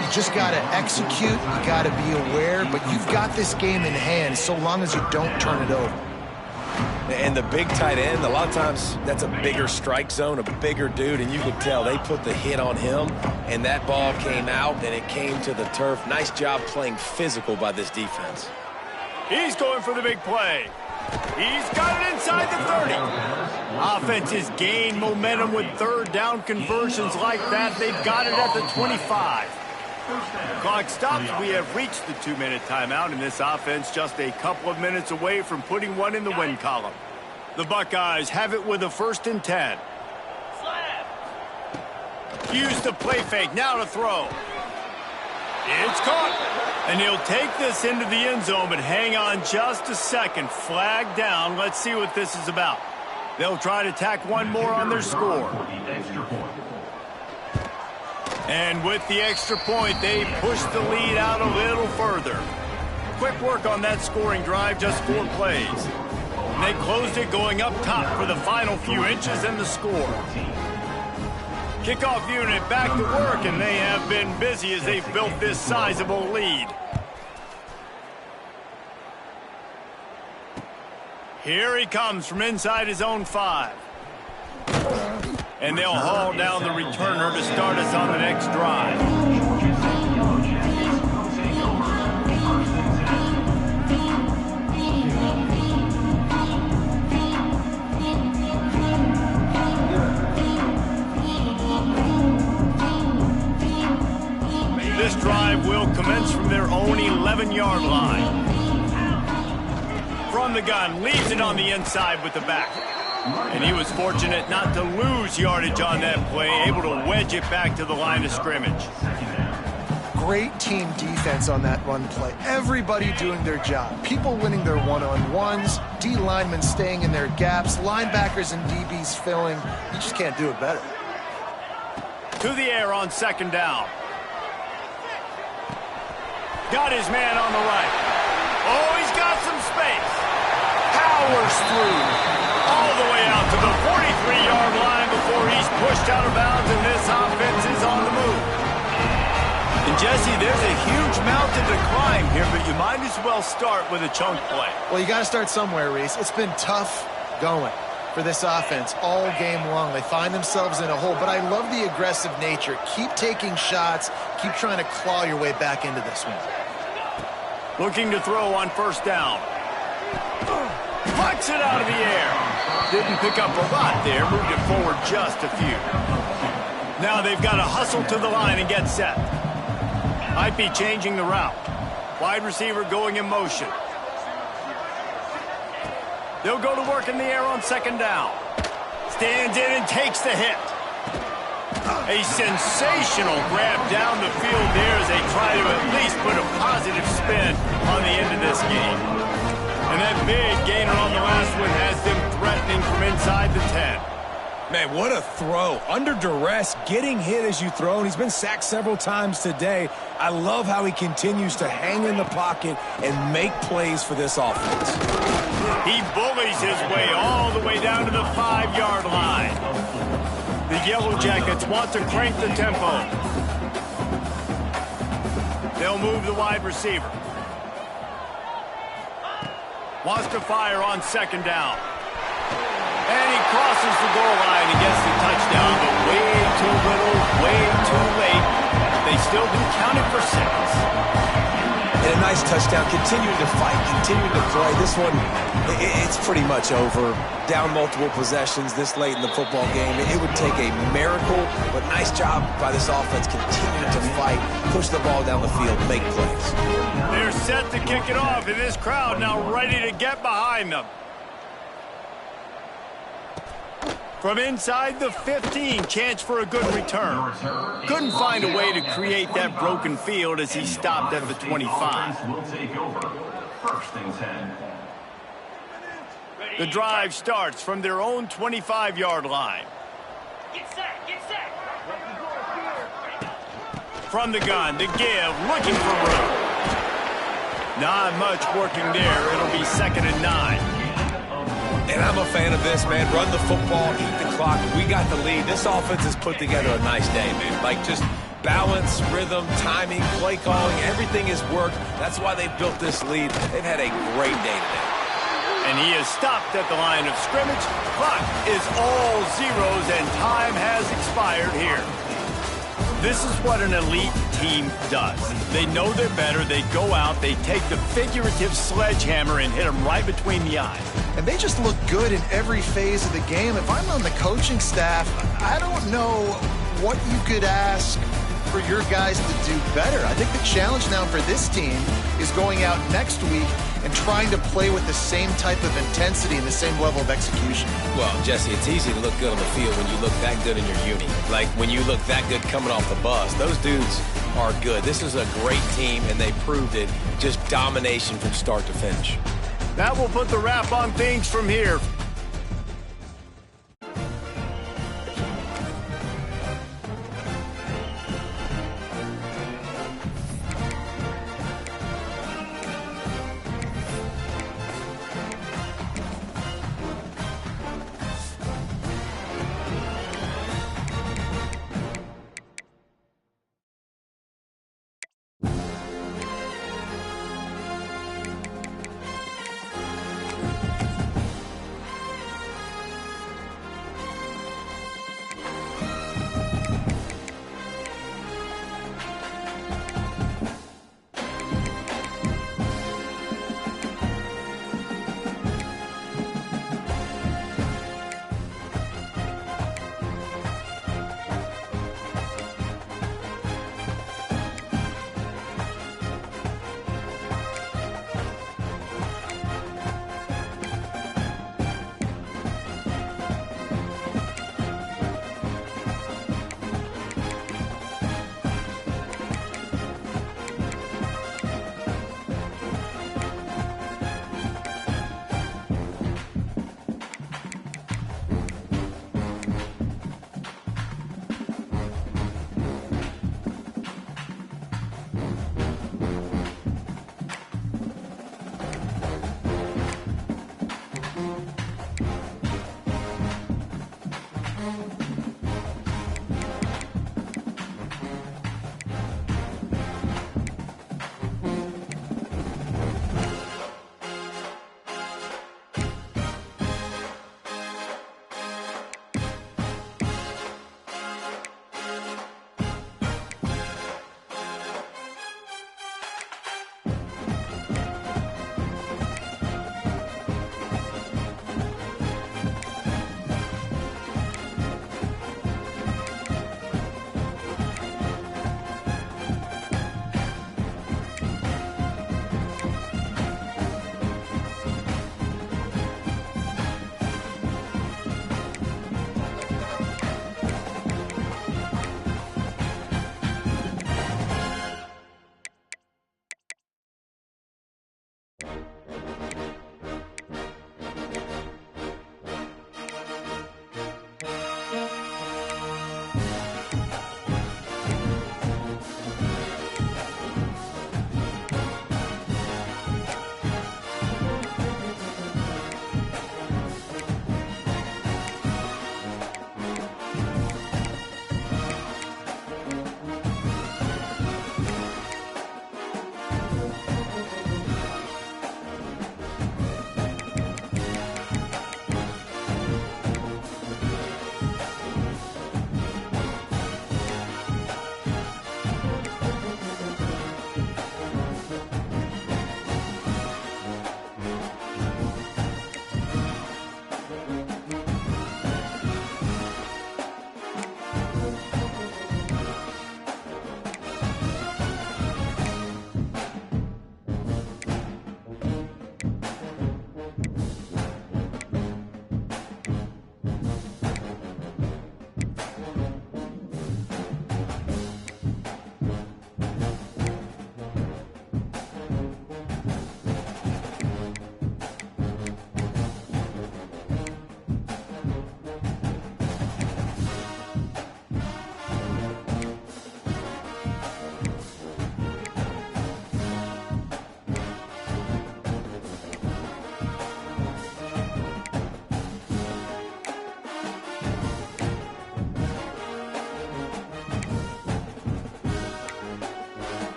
You just got to execute. You got to be aware, but you've got this game in hand so long as you don't turn it over. And the big tight end, a lot of times that's a bigger strike zone, a bigger dude, and you could tell they put the hit on him, and that ball came out, and it came to the turf. Nice job playing physical by this defense. He's going for the big play. He's got it inside the 30. Offenses gain momentum with third down conversions like that. They've got it at the 25. Clock stops. We have reached the 2-minute timeout, and this offense just a couple of minutes away from putting one in the win column. The Buckeyes have it with a 1st and 10. Use the play fake. Now to throw. It's caught. And he'll take this into the end zone, but hang on just a second. Flag down. Let's see what this is about. They'll try to tack one more on their score. And with the extra point, they push the lead out a little further. Quick work on that scoring drive, just 4 plays. And they closed it going up top for the final few inches and the score. Kickoff unit back to work, and they have been busy as they've built this sizable lead. Here he comes from inside his own 5. And they'll haul down the returner to start us on the next drive. This drive will commence from their own 11-yard line. From the gun, leaves it on the inside with the back. And he was fortunate not to lose yardage on that play, able to wedge it back to the line of scrimmage. Great team defense on that run play. Everybody doing their job. People winning their one-on-ones, D linemen staying in their gaps, linebackers and DBs filling. You just can't do it better. To the air on 2nd down. Got his man on the right. Oh, he's got some space. Powers through. All the way out to the 43-yard line before he's pushed out of bounds, and this offense is on the move. And, Jesse, there's a huge mountain to climb here, but you might as well start with a chunk play. Well, you got to start somewhere, Reese. It's been tough going for this offense all game long. They find themselves in a hole, but I love the aggressive nature. Keep taking shots. Keep trying to claw your way back into this one. Looking to throw on 1st down. Puts it out of the air. Didn't pick up a lot there. Moved it forward just a few. Now they've got to hustle to the line and get set. Might be changing the route. Wide receiver going in motion. They'll go to work in the air on 2nd down. Stands in and takes the hit. A sensational grab down the field there as they try to at least put a positive spin on the end of this game. And that big gainer on the last one has them threatening from inside the 10. Man, what a throw. Under duress, getting hit as you throw, and he's been sacked several times today. I love how he continues to hang in the pocket and make plays for this offense. He bullies his way all the way down to the 5-yard line. The Yellow Jackets want to crank the tempo. They'll move the wide receiver. Wants to fire on 2nd down. And he crosses the goal line and gets the touchdown, but way too little, way too late. They still do count it for 6. And a nice touchdown, continuing to fight, continuing to play. This one, it's pretty much over. Down multiple possessions this late in the football game. It would take a miracle, but nice job by this offense continuing to fight, push the ball down the field, make plays. They're set to kick it off, and this crowd now ready to get behind them. From inside the 15, chance for a good return. Couldn't find a way to create that broken field as he stopped at the 25. Will take over. First and 10. The drive starts from their own 25-yard line. Get set, get set. From the gun, the give, looking for room. Not much working there. It'll be 2nd and 9. And I'm a fan of this, man. Run the football, eat the clock. We got the lead. This offense has put together a nice day, man. Like, just balance, rhythm, timing, play calling, everything has worked. That's why they built this lead. They've had a great day today. And he is stopped at the line of scrimmage. Clock is all zeros, and time has expired here. This is what an elite team does. They know they're better. They go out. They take the figurative sledgehammer and hit them right between the eyes. And they just look good in every phase of the game. If I'm on the coaching staff, I don't know what you could ask for your guys to do better. I think the challenge now for this team is going out next week and trying to play with the same type of intensity and the same level of execution. Well, Jesse, it's easy to look good on the field when you look that good in your uni. Like, when you look that good coming off the bus, those dudes are good. This is a great team, and they proved it. Just domination from start to finish. That will put the wrap on things from here.